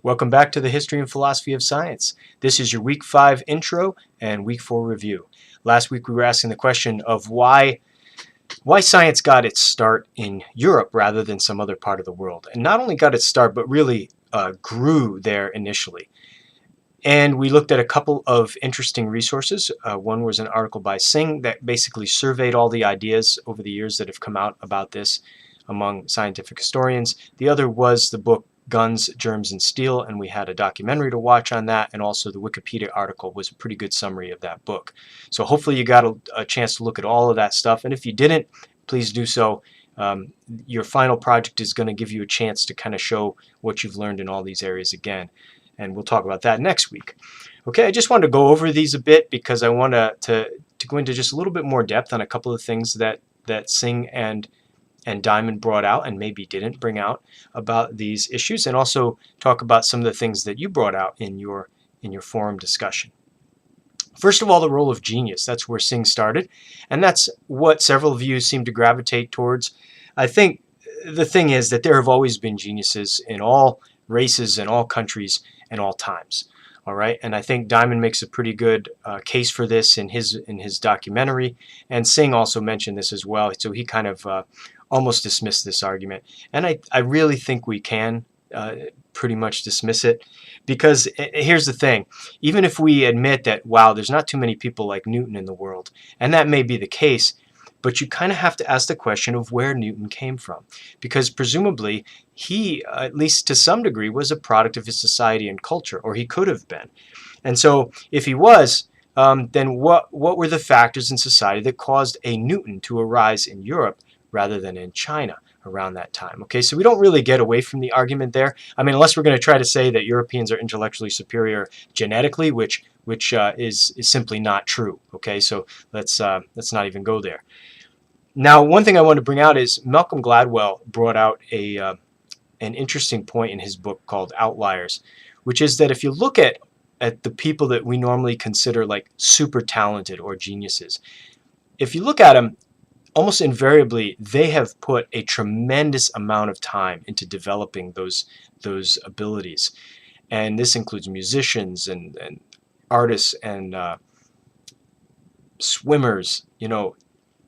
Welcome back to the History and Philosophy of Science. This is your Week 5 intro and Week 4 review. Last week we were asking the question of why science got its start in Europe rather than some other part of the world. And not only got its start, but really grew there initially. And we looked at a couple of interesting resources. One was an article by Singh that basically surveyed all the ideas over the years that have come out about this among scientific historians. The other was the book Guns, Germs, and Steel, and we had a documentary to watch on that, and also the Wikipedia article was a pretty good summary of that book. So hopefully you got a chance to look at all of that stuff, and if you didn't, please do so. Your final project is going to give you a chance to kind of show what you've learned in all these areas again, and we'll talk about that next week. Okay, I just wanted to go over these a bit because I want to go into just a little bit more depth on a couple of things that Singh and Diamond brought out and maybe didn't bring out about these issues, and also talk about some of the things that you brought out in your forum discussion. First of all, the role of genius. That's where Singh started, and that's what several of you seem to gravitate towards. I think the thing is that there have always been geniuses in all races and all countries and all times. All right, and I think Diamond makes a pretty good case for this in his documentary, and Singh also mentioned this as well. So he kind of almost dismissed this argument, and I really think we can pretty much dismiss it, because here's the thing: even if we admit that, wow, there's not too many people like Newton in the world, and that may be the case, but you kind of have to ask the question of where Newton came from, because presumably he, at least to some degree, was a product of his society and culture, or he could have been. And so if he was, then what were the factors in society that caused a Newton to arise in Europe rather than in China around that time? Okay, so we don't really get away from the argument there. I mean, unless we're going to try to say that Europeans are intellectually superior genetically, which is simply not true. Okay, so let's not even go there. Now, one thing I want to bring out is Malcolm Gladwell brought out an interesting point in his book called Outliers, which is that if you look at the people that we normally consider like super talented or geniuses, if you look at them, almost invariably they have put a tremendous amount of time into developing those abilities, and this includes musicians and artists and swimmers,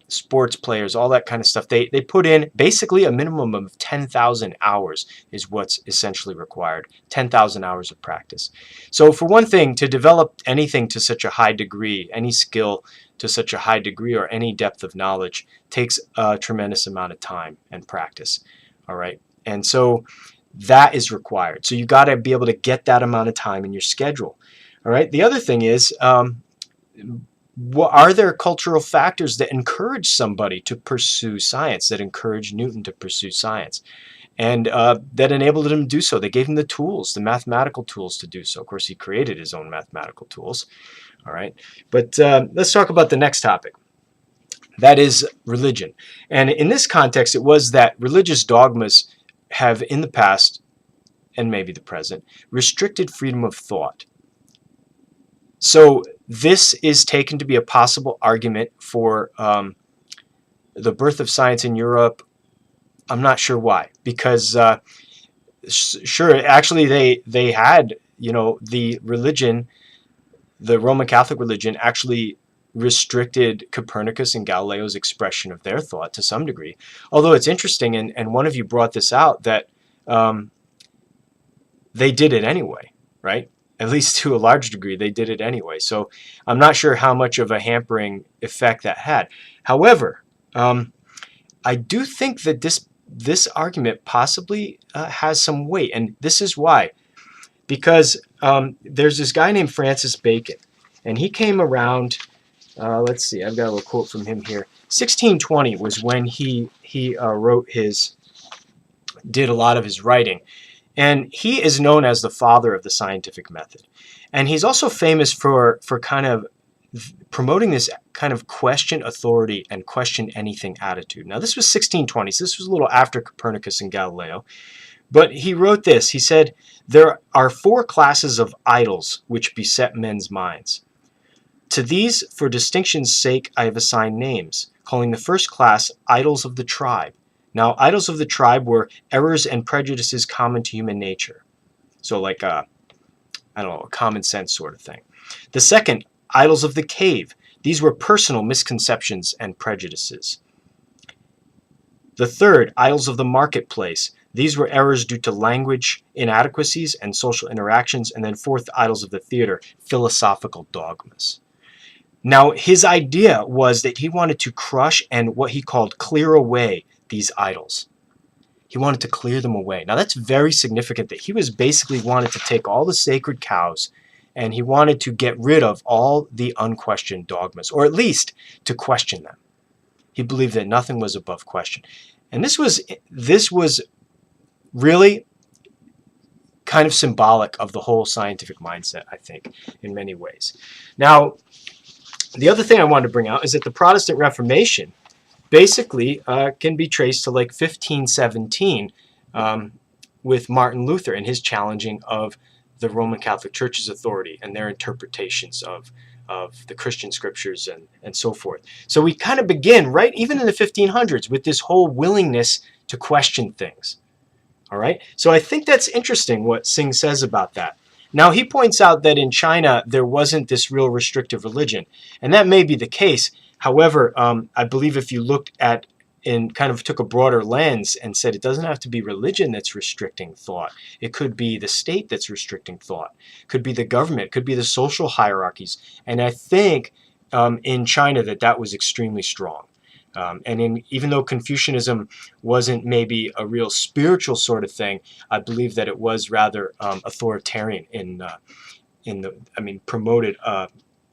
sports players, all that kind of stuff. They put in basically a minimum of 10,000 hours is what's essentially required. 10,000 hours of practice. So for one thing, to develop anything to such a high degree, any skill to such a high degree or any depth of knowledge takes a tremendous amount of time and practice. All right, and so that is required. So you got to be able to get that amount of time in your schedule. All right, the other thing is, are there cultural factors that encourage somebody to pursue science, that encourage Newton to pursue science, and that enabled him to do so? They gave him the tools, the mathematical tools to do so. Of course, he created his own mathematical tools. All right, but let's talk about the next topic. That is religion. And in this context, it was that religious dogmas have in the past, and maybe the present, restricted freedom of thought. So this is taken to be a possible argument for the birth of science in Europe. I'm not sure why, because sure, actually they had, the religion, the Roman Catholic religion actually restricted Copernicus and Galileo's expression of their thought to some degree. Although it's interesting, and one of you brought this out, that they did it anyway, right? At least to a large degree, they did it anyway. So I'm not sure how much of a hampering effect that had. However, I do think that this argument possibly has some weight, and this is why. Because there's this guy named Francis Bacon, and he came around, let's see, I've got a little quote from him here. 1620 was when he did a lot of his writing. And he is known as the father of the scientific method. And he's also famous for kind of promoting this kind of question authority and question anything attitude. Now, this was 1620, so this was a little after Copernicus and Galileo. But he wrote this. He said, "There are 4 classes of idols which beset men's minds. To these, for distinction's sake, I have assigned names, calling the first class idols of the tribe. Now, idols of the tribe were errors and prejudices common to human nature. So like I don't know, a common sense sort of thing. The second, idols of the cave. These were personal misconceptions and prejudices. The third, idols of the marketplace. These were errors due to language inadequacies and social interactions. And then fourth, idols of the theater, philosophical dogmas. Now, his idea was that he wanted to crush and what he called clear away these idols. He wanted to clear them away. Now, that's very significant that he was basically wanted to take all the sacred cows and he wanted to get rid of all the unquestioned dogmas, or at least to question them. He believed that nothing was above question. And this was really kind of symbolic of the whole scientific mindset, I think, in many ways. Now, the other thing I wanted to bring out is that the Protestant Reformation basically can be traced to like 1517 with Martin Luther and his challenging of the Roman Catholic Church's authority and their interpretations of the Christian scriptures and so forth. So we kind of begin right even in the 1500s with this whole willingness to question things. All right, so I think that's interesting what Singh says about that. Now, he points out that in China, there wasn't this real restrictive religion, and that may be the case. However, I believe if you looked at and kind of took a broader lens and said it doesn't have to be religion that's restricting thought. It could be the state that's restricting thought. It could be the government. It could be the social hierarchies. And I think in China that was extremely strong. Even though Confucianism wasn't maybe a real spiritual sort of thing, I believe that it was rather authoritarian promoted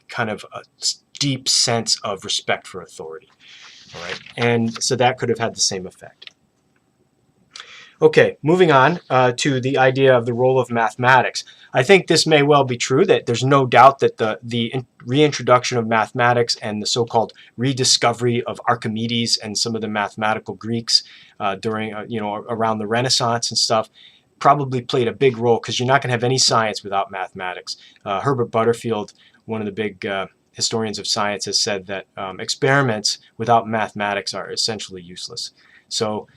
kind of a deep sense of respect for authority. All right, and so that could have had the same effect. Okay, moving on to the idea of the role of mathematics. I think this may well be true, that there's no doubt that the reintroduction of mathematics and the so-called rediscovery of Archimedes and some of the mathematical Greeks during, around the Renaissance and stuff probably played a big role, because you're not going to have any science without mathematics. Herbert Butterfield, one of the big historians of science, has said that experiments without mathematics are essentially useless. So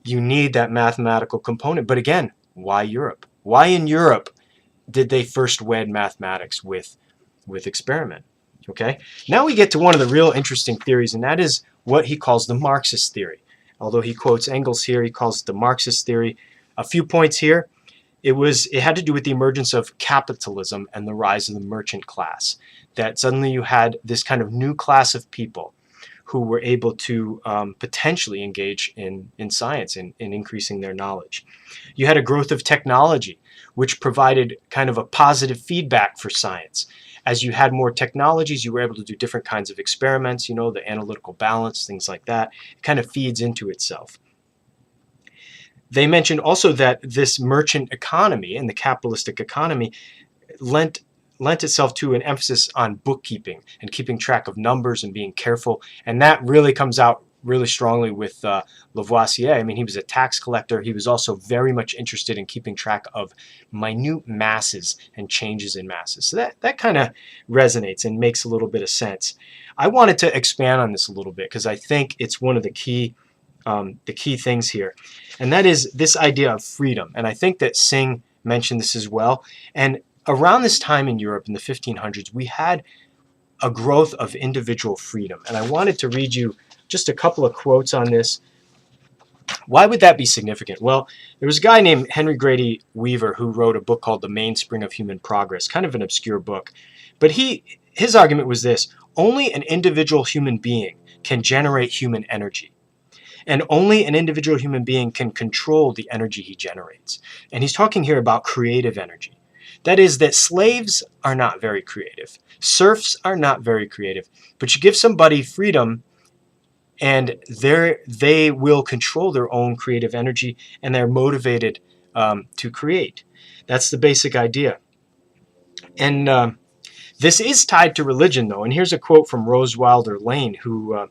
you need that mathematical component. But again, why Europe? Why in Europe did they first wed mathematics with experiment? Okay, now we get to one of the real interesting theories, and that is what he calls the Marxist theory. Although he quotes Engels here, he calls it the Marxist theory. A few points here. It had to do with the emergence of capitalism and the rise of the merchant class. That suddenly you had this kind of new class of people who were able to potentially engage in science and in increasing their knowledge. You had a growth of technology, which provided kind of a positive feedback for science. As you had more technologies, you were able to do different kinds of experiments, the analytical balance, things like that. It kind of feeds into itself. They mentioned also that this merchant economy and the capitalistic economy lent itself to an emphasis on bookkeeping and keeping track of numbers and being careful. And that really comes out really strongly with Lavoisier. I mean, he was a tax collector. He was also very much interested in keeping track of minute masses and changes in masses. So that kind of resonates and makes a little bit of sense. I wanted to expand on this a little bit because I think it's one of the key things here. And that is this idea of freedom. And I think that Singh mentioned this as well. And around this time in Europe in the 1500s, we had a growth of individual freedom. And I wanted to read you just a couple of quotes on this. Why would that be significant? Well, there was a guy named Henry Grady Weaver who wrote a book called The Mainspring of Human Progress, kind of an obscure book. But his argument was this: only an individual human being can generate human energy. And only an individual human being can control the energy he generates. And he's talking here about creative energy. That is, that slaves are not very creative. Serfs are not very creative. But you give somebody freedom, and they will control their own creative energy, and they're motivated to create. That's the basic idea. And this is tied to religion, though. And here's a quote from Rose Wilder Lane, who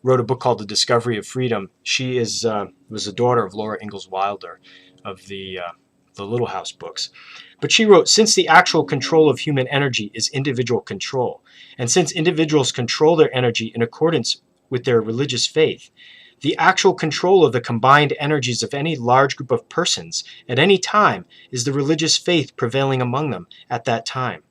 wrote a book called The Discovery of Freedom. She was the daughter of Laura Ingalls Wilder of the Little House books. But she wrote, since the actual control of human energy is individual control, and since individuals control their energy in accordance with their religious faith, The actual control of the combined energies of any large group of persons at any time is the religious faith prevailing among them at that time.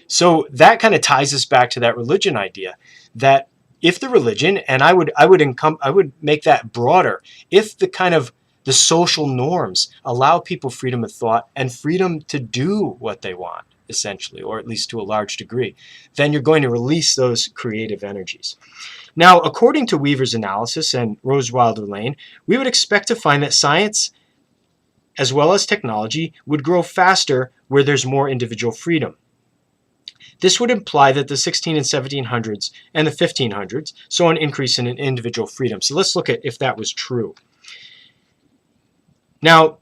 So that kind of ties us back to that religion idea, that if the religion, and I would make that broader, if the social norms allow people freedom of thought and freedom to do what they want, essentially, or at least to a large degree, then you're going to release those creative energies. Now, according to Weaver's analysis and Rose Wilder Lane, we would expect to find that science, as well as technology, would grow faster where there's more individual freedom. This would imply that the 16 and 1700s and the 1500s saw an increase in individual freedom. So let's look at if that was true. Now,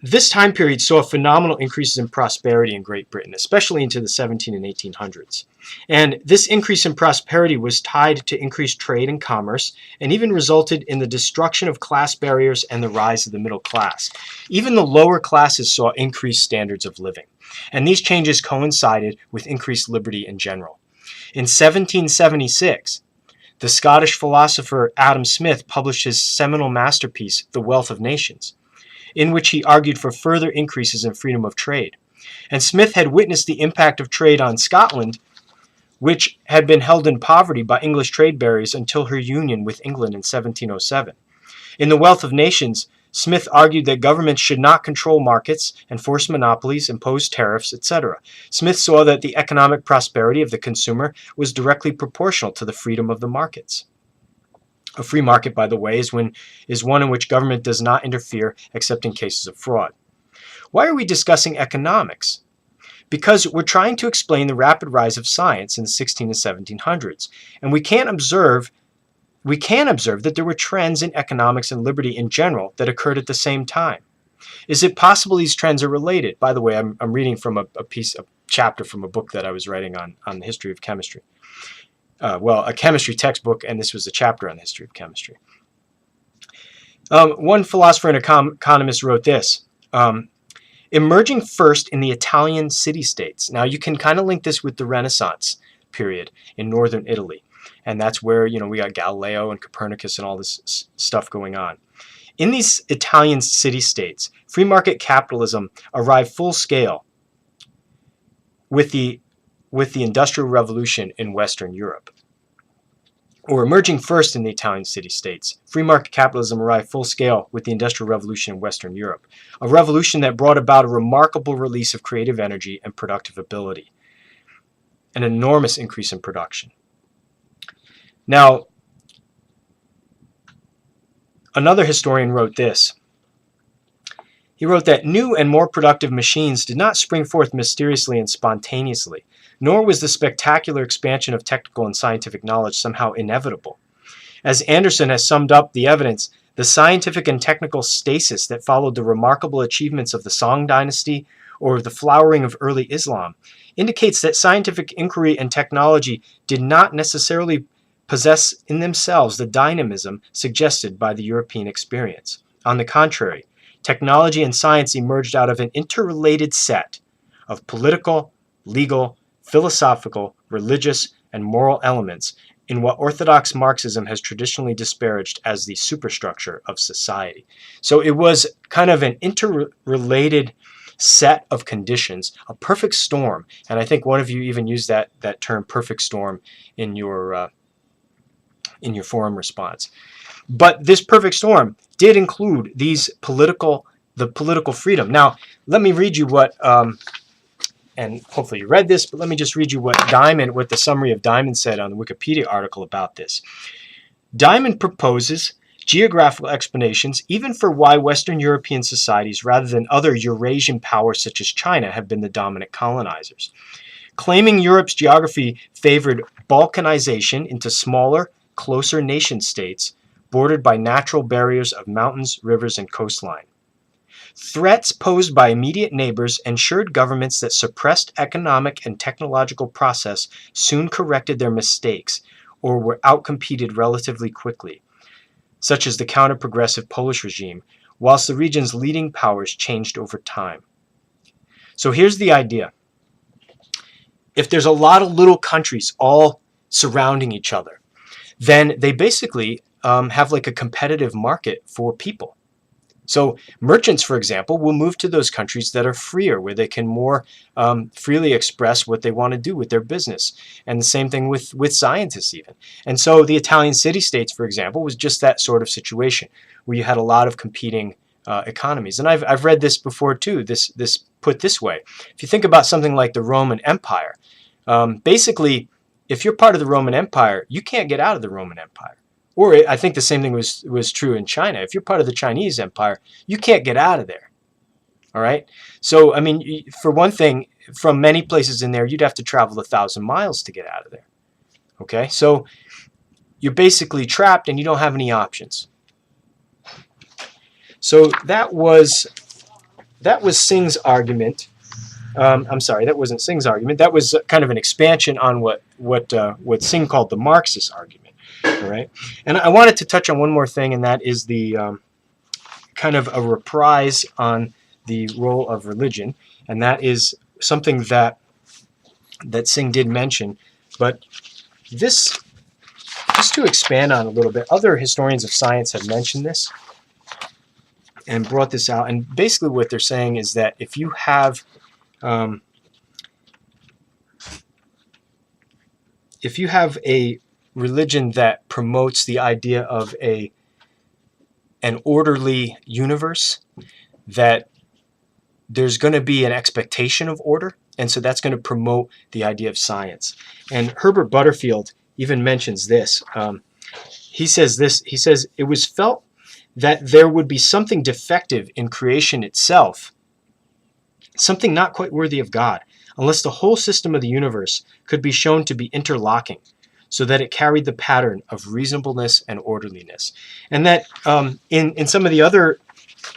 this time period saw phenomenal increases in prosperity in Great Britain, especially into the 17 and 1800s. And this increase in prosperity was tied to increased trade and commerce, and even resulted in the destruction of class barriers and the rise of the middle class. Even the lower classes saw increased standards of living, and these changes coincided with increased liberty in general. In 1776, the Scottish philosopher Adam Smith published his seminal masterpiece, The Wealth of Nations, in which he argued for further increases in freedom of trade. And Smith had witnessed the impact of trade on Scotland, which had been held in poverty by English trade barriers until her union with England in 1707. In The Wealth of Nations, Smith argued that governments should not control markets, enforce monopolies, impose tariffs, etc. Smith saw that the economic prosperity of the consumer was directly proportional to the freedom of the markets. A free market, by the way, is one in which government does not interfere except in cases of fraud. Why are we discussing economics? Because we're trying to explain the rapid rise of science in the 16 and 1700s, and we can observe that there were trends in economics and liberty in general that occurred at the same time. Is it possible these trends are related? By the way, I'm reading from a chapter from a book that I was writing on the history of chemistry. A chemistry textbook, and this was a chapter on the history of chemistry. One philosopher and economist wrote this, emerging first in the Italian city-states. Now, you can kind of link this with the Renaissance period in northern Italy, and that's where, we got Galileo and Copernicus and all this stuff going on. In these Italian city-states, free market capitalism arrived full scale with the Industrial Revolution in Western Europe. Or emerging first in the Italian city-states, free market capitalism arrived full scale with the Industrial Revolution in Western Europe, a revolution that brought about a remarkable release of creative energy and productive ability, an enormous increase in production. Now, another historian wrote this. He wrote that new and more productive machines did not spring forth mysteriously and spontaneously, nor was the spectacular expansion of technical and scientific knowledge somehow inevitable. As Anderson has summed up the evidence, the scientific and technical stasis that followed the remarkable achievements of the Song dynasty or the flowering of early Islam indicates that scientific inquiry and technology did not necessarily possess in themselves the dynamism suggested by the European experience. On the contrary, technology and science emerged out of an interrelated set of political, legal, philosophical, religious, and moral elements in what orthodox Marxism has traditionally disparaged as the superstructure of society. So it was kind of an interrelated set of conditions, a perfect storm, and I think one of you even used that term perfect storm in your forum response. But this perfect storm did include the political freedom. Now, let me read you what, and hopefully you read this, but let me just read you what the summary of Diamond said on the Wikipedia article about this. Diamond proposes geographical explanations even for why Western European societies, rather than other Eurasian powers such as China, have been the dominant colonizers. Claiming Europe's geography favored balkanization into smaller, closer nation-states bordered by natural barriers of mountains, rivers, and coastline. Threats posed by immediate neighbors ensured governments that suppressed economic and technological process soon corrected their mistakes or were outcompeted relatively quickly, such as the counter-progressive Polish regime, whilst the region's leading powers changed over time. So here's the idea. If there's a lot of little countries all surrounding each other, then they basically have like a competitive market for people. So merchants, for example, will move to those countries that are freer, where they can more freely express what they want to do with their business. And the same thing with scientists even. And so the Italian city-states, for example, was just that sort of situation, where you had a lot of competing economies. And I've read this before too, this put this way. If you think about something like the Roman Empire, basically, if you're part of the Roman Empire, you can't get out of the Roman Empire. Or I think the same thing was true in China. If you're part of the Chinese Empire, you can't get out of there. All right? So, I mean, for one thing, from many places in there, you'd have to travel 1,000 miles to get out of there. Okay? So, you're basically trapped and you don't have any options. So, that was Singh's argument. I'm sorry, that wasn't Singh's argument. That was kind of an expansion on what Singh called the Marxist argument. All right, and I wanted to touch on one more thing, and that is the kind of a reprise on the role of religion, and that is something that Singh did mention, but this, just to expand on a little bit, other historians of science have mentioned this and brought this out, and basically what they're saying is that if you have a religion that promotes the idea of an orderly universe, that there's going to be an expectation of order, and so that's going to promote the idea of science. And Herbert Butterfield even mentions this. He says it was felt that there would be something defective in creation itself, something not quite worthy of God, unless the whole system of the universe could be shown to be interlocking, so that it carried the pattern of reasonableness and orderliness. And that in some of the other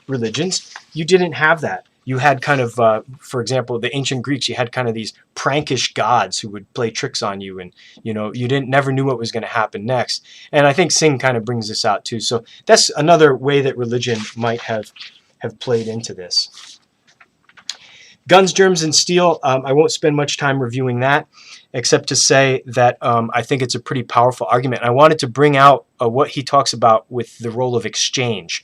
religions, you didn't have that. You had kind of, for example, the ancient Greeks, you had kind of these prankish gods who would play tricks on you, and you never knew what was going to happen next. And I think Singh kind of brings this out too. So that's another way that religion might have played into this. Guns, Germs, and Steel, I won't spend much time reviewing that, except to say that I think it's a pretty powerful argument. I wanted to bring out what he talks about with the role of exchange,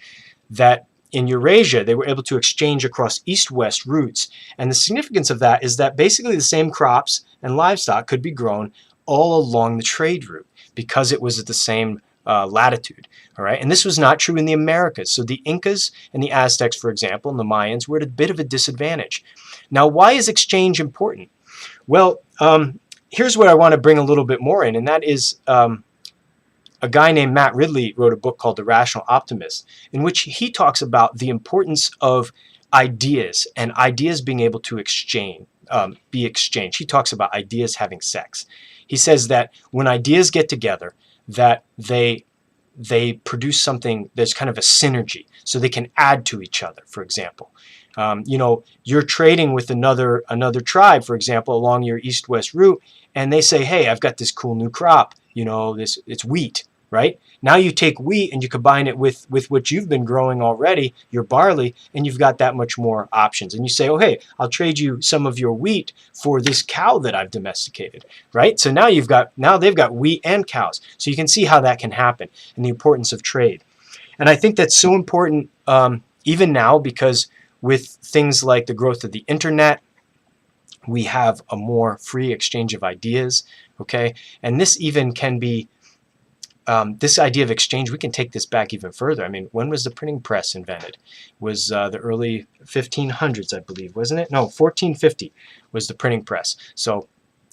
that in Eurasia, they were able to exchange across east-west routes. And the significance of that is that basically the same crops and livestock could be grown all along the trade route because it was at the same latitude. All right, and this was not true in the Americas. So the Incas and the Aztecs, for example, and the Mayans were at a bit of a disadvantage. Now, why is exchange important? Well, here's what I want to bring a little bit more in, and that is a guy named Matt Ridley wrote a book called The Rational Optimist, in which he talks about the importance of ideas and ideas being able to be exchanged. He talks about ideas having sex. He says that when ideas get together, that they produce something, there's kind of a synergy, so they can add to each other, for example. You're trading with another tribe, for example, along your east-west route, and they say, hey, I've got this cool new crop, it's wheat, right? Now you take wheat and you combine it with what you've been growing already, your barley, and you've got that much more options. And you say, oh, hey, I'll trade you some of your wheat for this cow that I've domesticated, right? So now they've got wheat and cows. So you can see how that can happen and the importance of trade. And I think that's so important even now, because with things like the growth of the internet, we have a more free exchange of ideas, okay? And this even can be, this idea of exchange, we can take this back even further. I mean, when was the printing press invented? It was the early 1500s, I believe, wasn't it? No, 1450 was the printing press. So,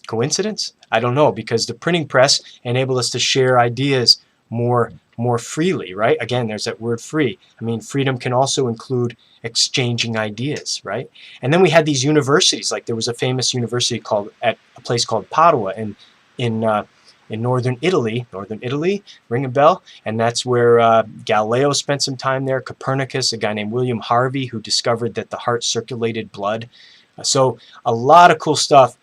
coincidence? I don't know, because the printing press enabled us to share ideas more freely, right? Again, there's that word free. I mean, freedom can also include exchanging ideas, right? And then we had these universities, like there was a famous university at a place called Padua in northern Italy, ring a bell? And that's where Galileo spent some time there, Copernicus, a guy named William Harvey, who discovered that the heart circulated blood. So a lot of cool stuff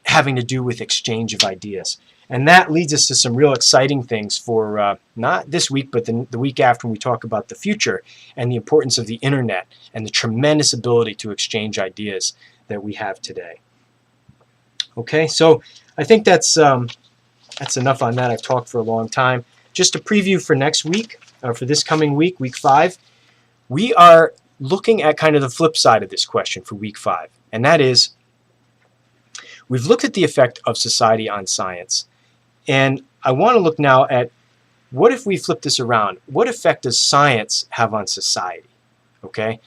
having to do with exchange of ideas. And that leads us to some real exciting things for not this week, but the week after, when we talk about the future and the importance of the internet and the tremendous ability to exchange ideas that we have today. Okay, so I think that's that's enough on that. I've talked for a long time. Just a preview for next week, or for this coming week, week 5. We are looking at kind of the flip side of this question for week 5, and that is, we've looked at the effect of society on science, and I want to look now at, what if we flip this around? What effect does science have on society? Okay,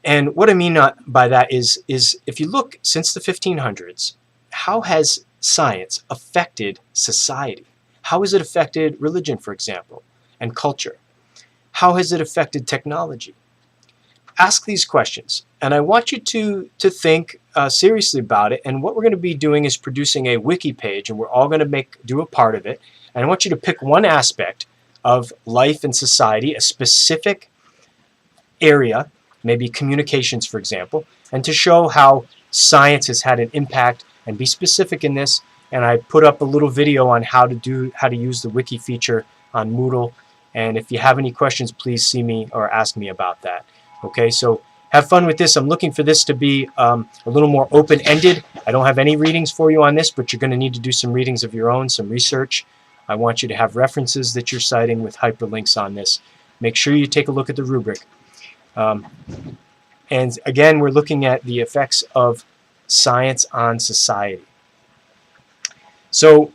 and what I mean by that is if you look since the 1500s, how has science affected society? How has it affected religion, for example, and culture? How has it affected technology? Ask these questions, and I want you to think seriously about it. And what we're going to be doing is producing a wiki page, and we're all going to do a part of it. And I want you to pick one aspect of life and society, a specific area, maybe communications, for example, and to show how science has had an impact, and be specific in this. And I put up a little video on how to use the wiki feature on Moodle. And if you have any questions, please see me or ask me about that. Okay, so have fun with this. I'm looking for this to be a little more open-ended. I don't have any readings for you on this, but you're going to need to do some readings of your own, some research. I want you to have references that you're citing with hyperlinks on this. Make sure you take a look at the rubric. And again, we're looking at the effects of science on society. So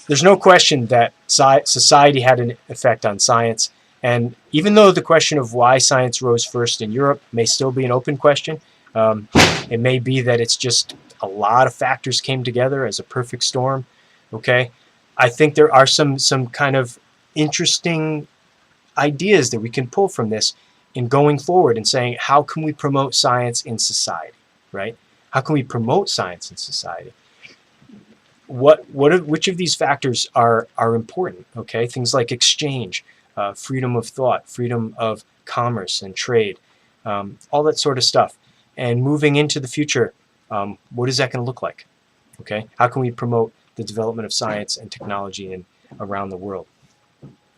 there's no question that society had an effect on science. And even though the question of why science rose first in Europe may still be an open question, it may be that it's just a lot of factors came together as a perfect storm. Okay, I think there are some kind of interesting ideas that we can pull from this in going forward and saying, how can we promote science in society, right? How can we promote science in society? Which of these factors are important? Okay, things like exchange, freedom of thought, freedom of commerce and trade, all that sort of stuff. And moving into the future, what is that going to look like? Okay, how can we promote the development of science and technology around the world?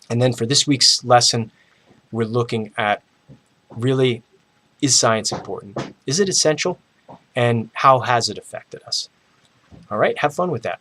And then for this week's lesson, we're looking at, really, is science important? Is it essential? And how has it affected us? All right, have fun with that.